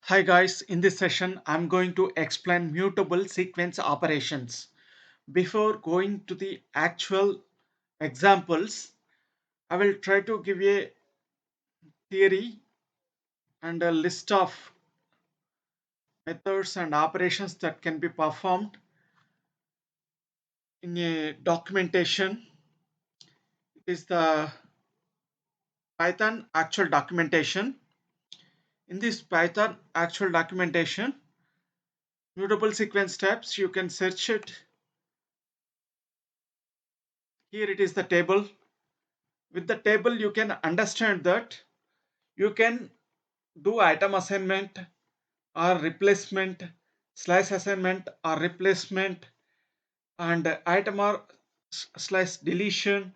Hi guys, in this session I'm going to explain mutable sequence operations. Before going to the actual examples, I will try to give a theory and a list of methods and operations that can be performed in a documentation. It is the Python actual documentation. In this Python actual documentation, mutable sequence steps, you can search it. Here it is the table. With the table, you can understand that you can do item assignment or replacement, slice assignment or replacement, and item or slice deletion.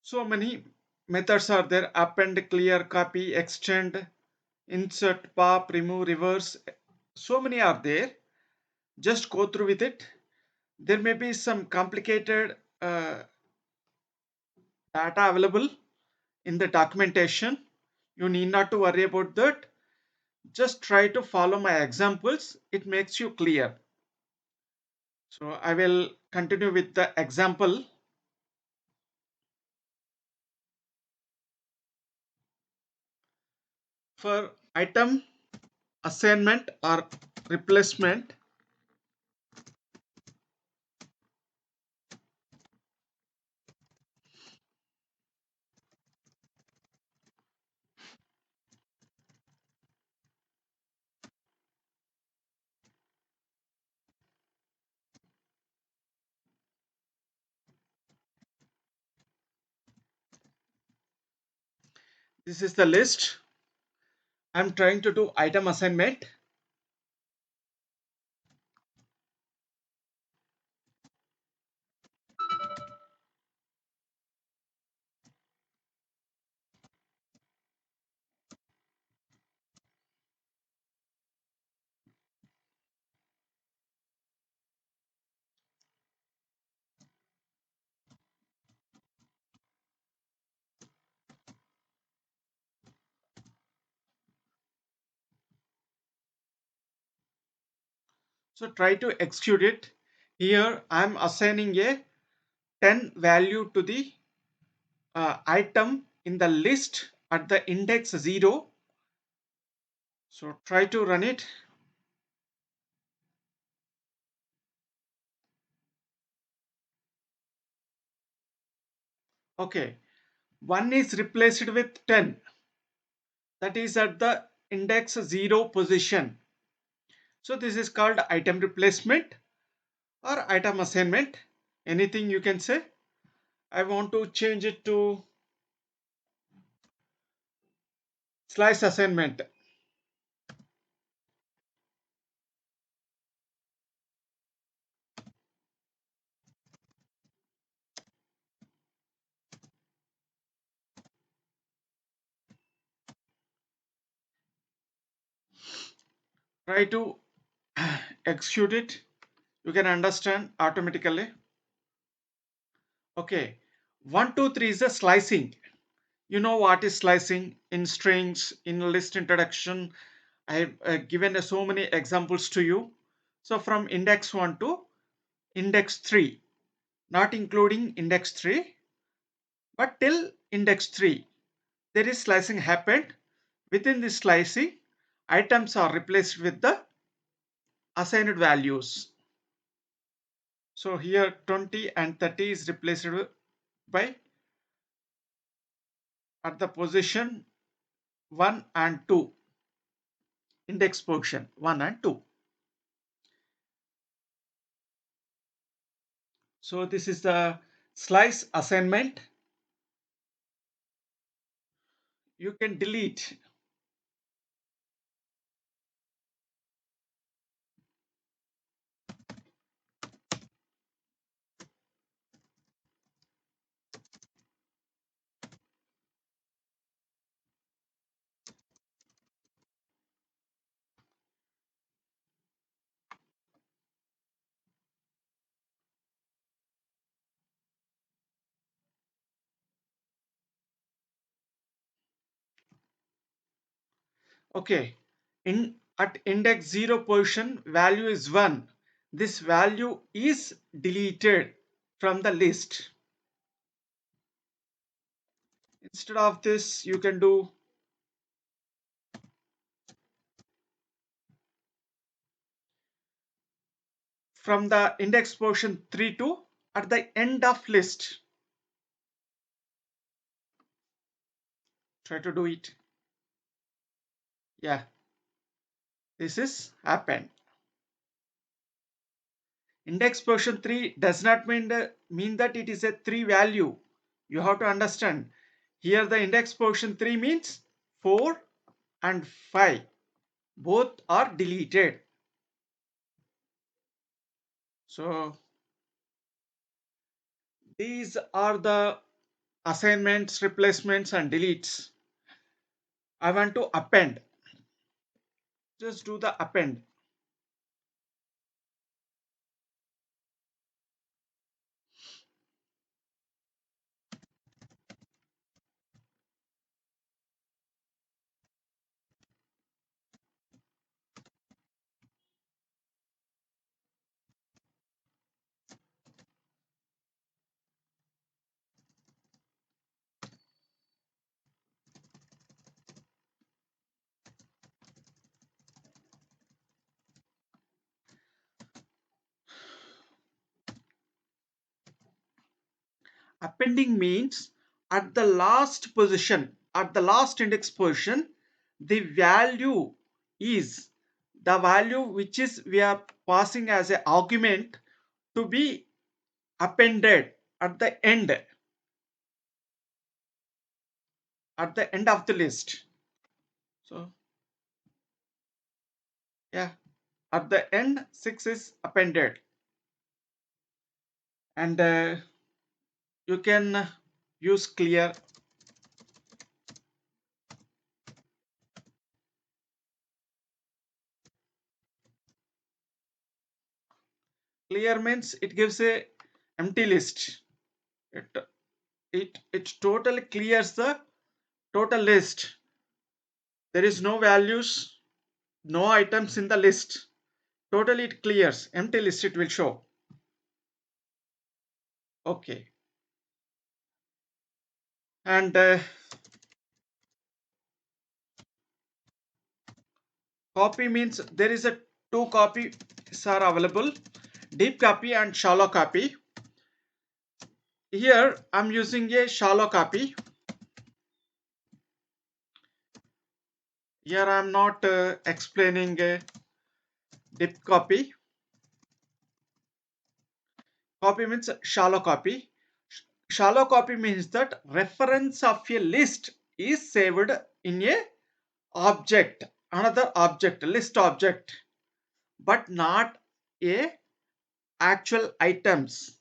So many methods are there: append, clear, copy, extend, insert, pop, remove, reverse. So many are there. Just go through with it. There may be some complicated data available in the documentation. You need not to worry about that. Just try to follow my examples. It makes you clear. So I will continue with the example. For item assignment or replacement, this is the list. I'm trying to do item assignment. So try to execute it. Here I'm assigning a 10 value to the item in the list at the index 0. So try to run it. Okay, 1 is replaced with 10. That is at the index 0 position. So this is called item replacement or item assignment. Anything you can say. I want to change it to slice assignment. Try to execute it. You can understand automatically. Okay. 1, 2, 3 is the slicing. You know what is slicing in strings, in list introduction. I have given so many examples to you. So from index 1 to index 3, not including index 3, but till index 3, there is slicing happened. Within this slicing, items are replaced with the assigned values. So here 20 and 30 is replaced by at the position 1 and 2, index position 1 and 2. So this is the slice assignment. You can delete. Okay. In at index 0 position value is 1. This value is deleted from the list. Instead of this, you can do from the index position 3 to at the end of list. Try to do it. Yeah, this is happened. Index position 3 does not mean that it is a 3 value. You have to understand. Here the index position 3 means 4 and 5. Both are deleted. So these are the assignments, replacements and deletes. I want to append. Just do the append. Appending means at the last position, at the last index position, the value is the value which is we are passing as an argument to be appended at the end of the list. So yeah, at the end 6 is appended, and you can use clear. Clear means it gives a empty list. It it it totally clears the total list. There is no values, no items in the list. Totally it clears empty list, it will show. Okay. And copy means there is a two copies are available, deep copy and shallow copy. Here I'm using a shallow copy. Here I'm not explaining a deep copy. Copy means shallow copy. Shallow copy means that reference of a list is saved in a object, another object, list object, but not a actual items.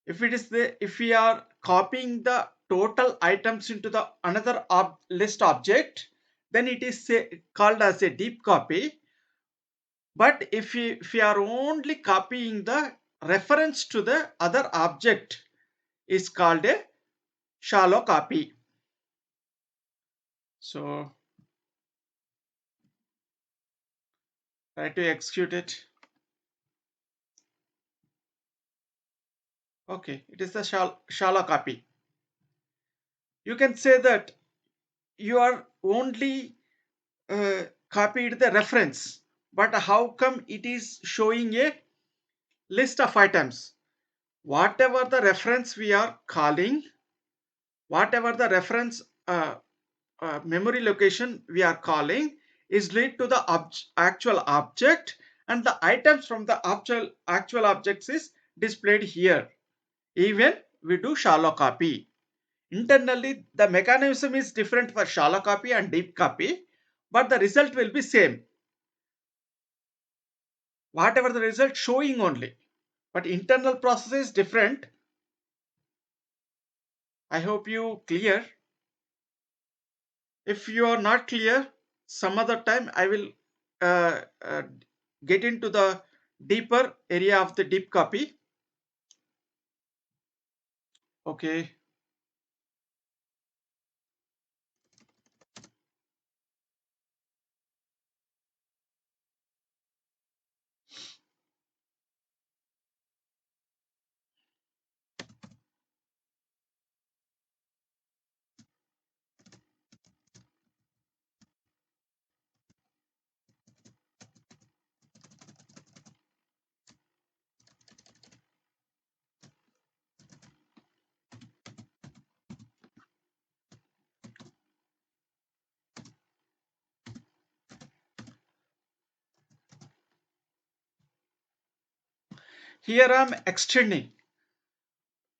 If it is the if we are copying the total items into the another list object, then it is called as a deep copy. But if we are only copying the reference to the other object, is called a shallow copy. So try to execute it. Okay, it is the shallow copy. You can say that you are only copied the reference, but how come it is showing a list of items? Whatever the reference we are calling, whatever the reference memory location we are calling is linked to the actual object, and the items from the actual objects is displayed here. Even we do shallow copy. Internally, the mechanism is different for shallow copy and deep copy, but the result will be same. Whatever the result showing only, but internal process is different. I hope you clear. If you are not clear, some other time I will uh, uh, get into the deeper area of the deep copy. Okay. Here I'm extending.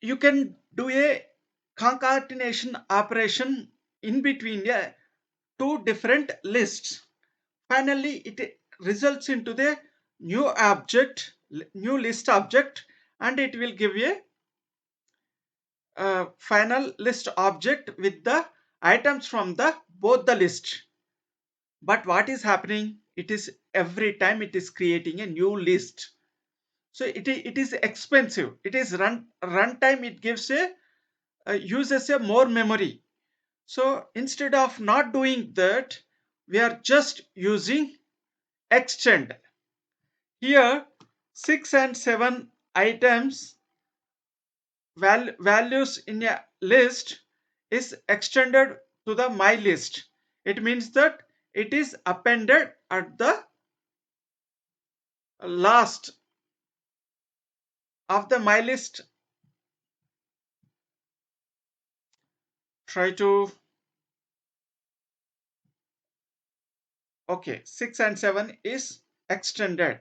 You can do a concatenation operation in between two different lists. Finally, it results into the new list object, and it will give a final list object with the items from the both the list. But what is happening? It is every time it is creating a new list. So it is expensive. It is runtime. It gives a uses a more memory. So instead of not doing that, we are just using extend. Here 6 and 7 items values in a list is extended to the my list. It means that it is appended at the last of the my list. Try to, okay, 6 and 7 is extended.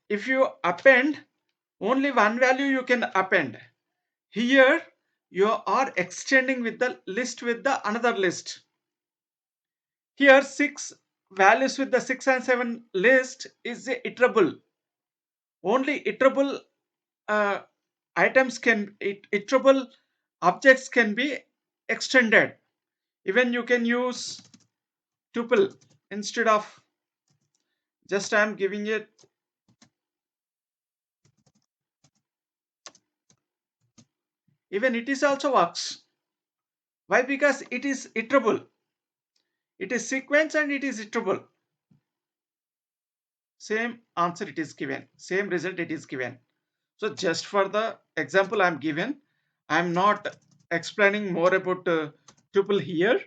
If you append only one value, you can append. Here you are extending with the list with the another list. Here 6 values with the 6 and 7 list is iterable. Only iterable uh, iterable objects can be extended. Even you can use tuple instead of, just I'm giving it, even it is also works. Why? Because it is iterable. It is sequence and it is iterable. Same answer it is given, same result it is given. So just for the example I'm given, I'm not explaining more about tuple here.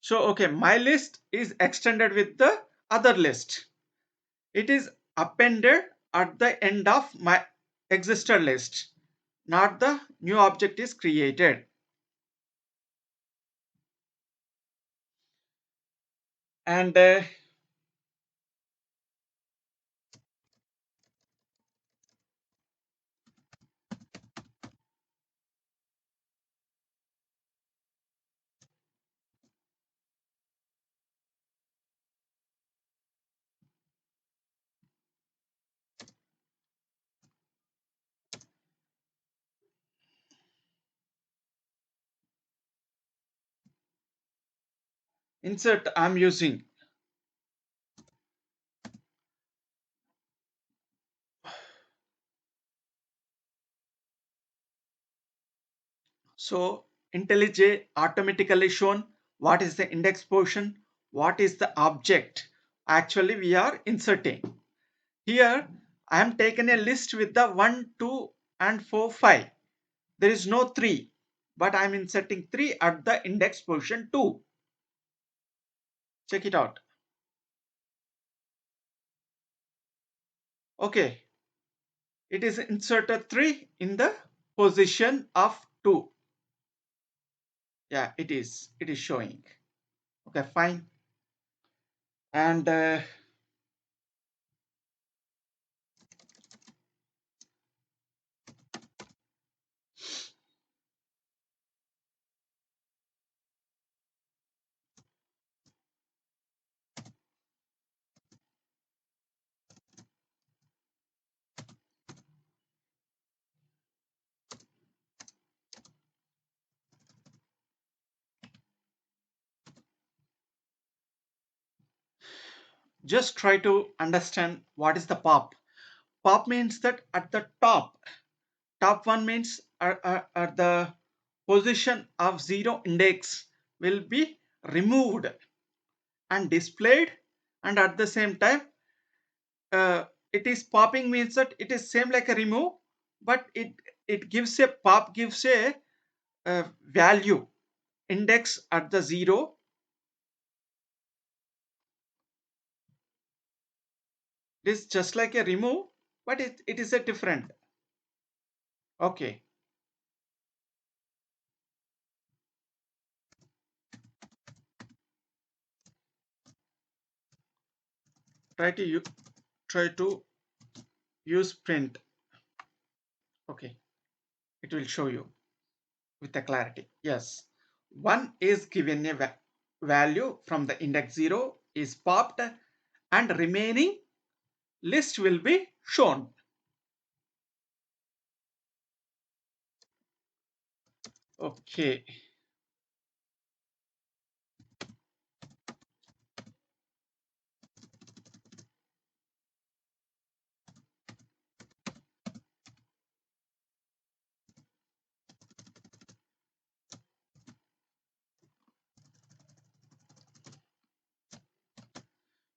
So okay, my list is extended with the other list. It is appended at the end of my existed list, not the new object is created. And insert I'm using. So IntelliJ automatically shown what is the index portion, what is the object. Actually, we are inserting. Here, I am taken a list with the 1, 2, and 4, 5. There is no 3, but I am inserting 3 at the index position 2. Check it out. Okay, it is inserted 3 in the position of 2. Yeah, it is. It is showing. Okay, fine. And just try to understand what is the pop. Pop means that at the top one means at the position of 0 index will be removed and displayed, and at the same time it is popping means that it is same like a remove, but it gives a pop gives a value index at the 0. It is just like a remove, but it is a different. Okay, try to try to use print. Okay, it will show you with the clarity. Yes, 1 is given a value from the index 0 is popped and remaining list will be shown. Okay,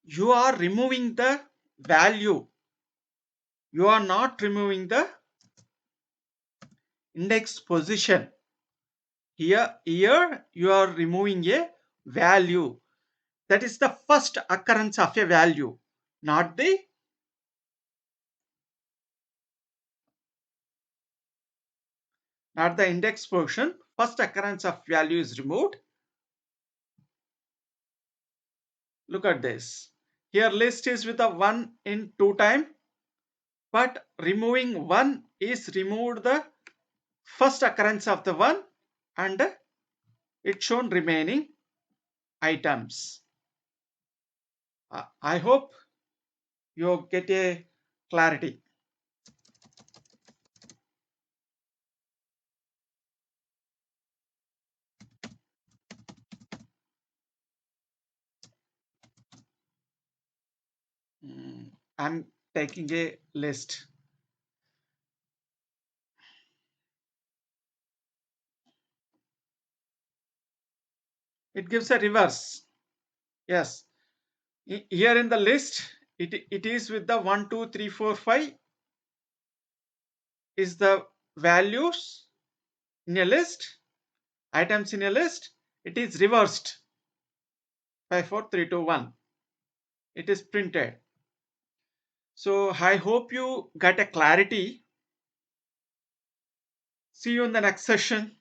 you are removing the value. You are not removing the index position. Here you are removing a value. That is the first occurrence of a value, not the index position. First occurrence of value is removed. Look at this. Here list is with a 1 in 2 time, but removing 1 is removed the first occurrence of the 1 and it shown remaining items. I hope you get a clarity. I'm taking a list. It gives a reverse. Yes. Here in the list, it is with the 1, 2, 3, 4, 5 is the values in a list, items in a list. It is reversed 5, 4, 3, 2, 1. It is printed. So I hope you got a clarity. See you in the next session.